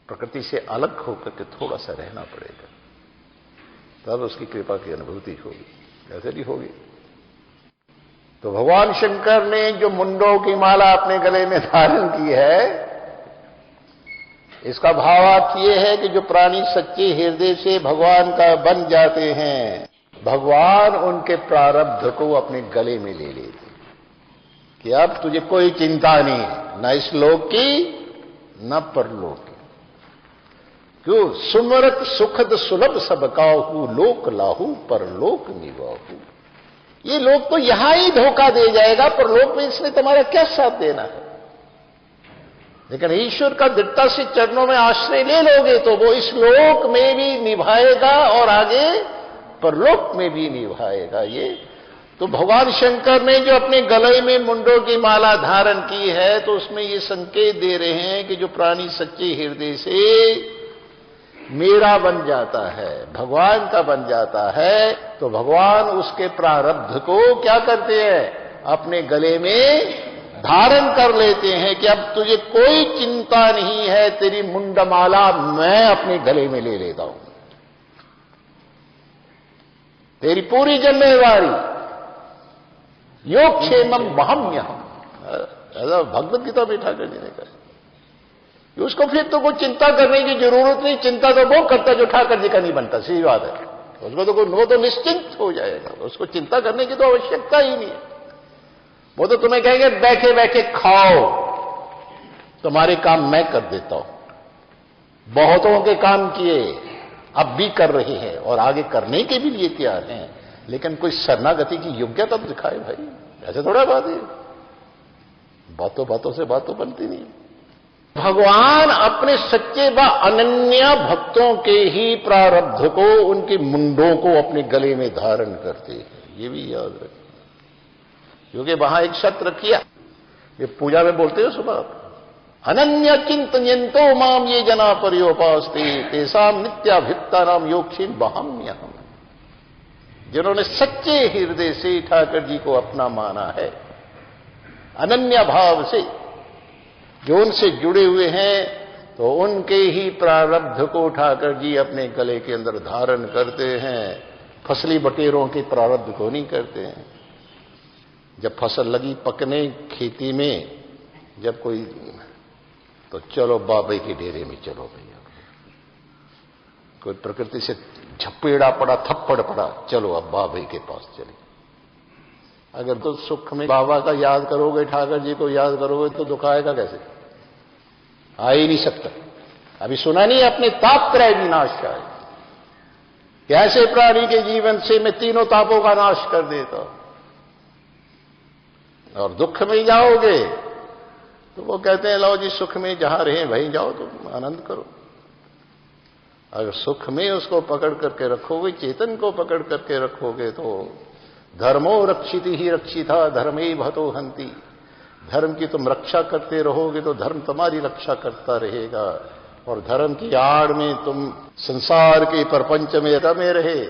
प्रकृति से अलग होकर के थोड़ा सा रहना पड़ेगा, तब उसकी कृपा की अनुभूति होगी, ऐसे नहीं होगी। तो भगवान शंकर ने जो मुंडों की माला अपने गले में धारण की है, इसका भावार्थ ये है कि जो प्राणी सच्चे हृदय से भगवान का बन जाते हैं, भगवान उनके प्रारब्ध को अपने गले में ले लेते कि अब तुझे कोई चिंता नहीं है, न इस लोक की न परलोक की। क्यों? सुमरत सुखद सुलभ सब काहू, लोक लाहू परलोक निवाहू। ये लोग तो यहां ही धोखा दे जाएगा, पर लोक में इसने तुम्हारा क्या साथ देना है। लेकिन ईश्वर का दृढ़ता से चरणों में आश्रय ले लोगे तो वो इस लोक में भी निभाएगा और आगे परलोक में भी निभाएगा। ये तो भगवान शंकर ने जो अपने गले में मुंडों की माला धारण की है, तो उसमें ये संकेत दे रहे हैं कि जो प्राणी सच्चे हृदय से मेरा बन जाता है, भगवान का बन जाता है, तो भगवान उसके प्रारब्ध को क्या करते हैं? अपने गले में धारण कर लेते हैं कि अब तुझे कोई चिंता नहीं है, तेरी मुंडमाला मैं अपने गले में ले लेता हूं, तेरी पूरी जिम्मेवारी योगक्षेमम महम्यहम्, ऐसा भगवत गीता में ठाकुर जी ने कहा। उसको फिर तो कोई चिंता करने की जरूरत नहीं, चिंता तो वो करता जो ठाकुर जी का नहीं बनता, सीधी बात है। उसको तो वो तो निश्चिंत हो जाएगा, उसको चिंता करने की तो आवश्यकता ही नहीं है। वो तो तुम्हें कहेंगे बैठे बैठे खाओ, तुम्हारे काम मैं कर देता हूं। बहुतों के काम किए, अब भी कर रहे हैं और आगे करने के भी लिए तैयार हैं, लेकिन कोई शरणागति की योग्यता तो दिखाए भाई। ऐसे थोड़ा बात है, बातों बातों से बात तो बनती नहीं। भगवान अपने सच्चे व अनन्य भक्तों के ही प्रारब्ध को, उनके मुंडों को अपने गले में धारण करते हैं, ये भी याद रखें। क्योंकि वहां एक शर्त रखी है, ये पूजा में बोलते हो सुबह, अनन्य चिंतयन्तो माम ये जना पर्योपास्ते तेषाम नित्याभियुक्ता नाम योगक्षेम वहाम्यहम्। जिन्होंने सच्चे हृदय से ठाकुर जी को अपना माना है, अनन्य भाव से जो उनसे जुड़े हुए हैं, तो उनके ही प्रारब्ध को ठाकुर जी अपने गले के अंदर धारण करते हैं। फसली बटेरों के प्रारब्ध को नहीं करते हैं। जब फसल लगी पकने खेती में, जब कोई तो चलो बाबे के डेरे में चलो भैया, कोई प्रकृति से झपेड़ा पड़ा, थप्पड़ पड़ा, चलो अब बाबे के पास चले। अगर तो सुख में बाबा का याद करोगे, ठाकुर जी को याद करोगे, तो दुख आएगा कैसे? आ ही नहीं सकता। अभी सुना नहीं अपने तापत्रय विनाशाय, कैसे प्राणी के जीवन से मैं तीनों तापों का नाश कर देता हूं। और दुख में जाओगे तो वो कहते हैं लो जी सुख में जहां रहे वहीं जाओ, तुम आनंद करो। अगर सुख में उसको पकड़ करके रखोगे, चेतन को पकड़ करके रखोगे, तो धर्मो रक्षित ही रक्षिता धर्मे भतो हंति। धर्म की तुम रक्षा करते रहोगे तो धर्म तुम्हारी रक्षा करता रहेगा। और धर्म की आड़ में तुम संसार के प्रपंच में रमे रहे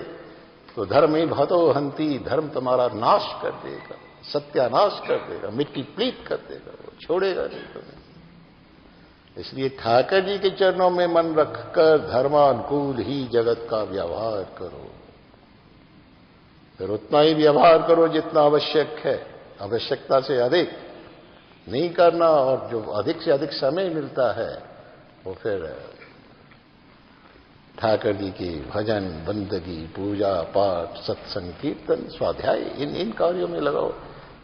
तो धर्म ही भतो हंति, धर्म तुम्हारा नाश कर देगा, सत्यानाश कर देगा, मिट्टी प्लीत कर देगा, वो छोड़ेगा नहीं तुम्हें। इसलिए ठाकुर जी के चरणों में मन रखकर धर्मानुकूल ही जगत का व्यवहार करो। फिर उतना ही व्यवहार करो जितना आवश्यक है, आवश्यकता से अधिक नहीं करना। और जो अधिक से अधिक समय मिलता है वो फिर ठाकुर जी की भजन, बंदगी, पूजा पाठ, सत्संग, कीर्तन, स्वाध्याय, इन कार्यों में लगाओ,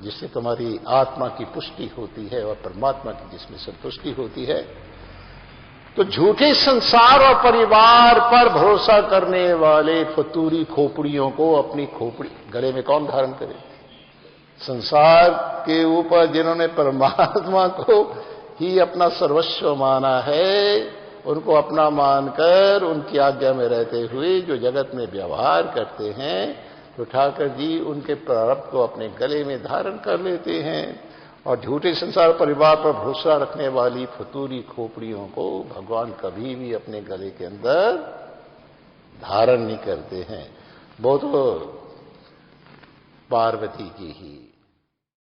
जिससे तुम्हारी आत्मा की पुष्टि होती है और परमात्मा की जिसमें संतुष्टि होती है। तो झूठे संसार और परिवार पर भरोसा करने वाले फतूरी खोपड़ियों को अपनी खोपड़ी गले में कौन धारण करे? संसार के ऊपर जिन्होंने परमात्मा को ही अपना सर्वस्व माना है, उनको अपना मानकर उनकी आज्ञा में रहते हुए जो जगत में व्यवहार करते हैं, तो ठाकुर जी उनके प्रारब्ध को अपने गले में धारण कर लेते हैं। और झूठे संसार परिवार पर भरोसा रखने वाली फतूरी खोपड़ियों को भगवान कभी भी अपने गले के अंदर धारण नहीं करते हैं। वो तो पार्वती की ही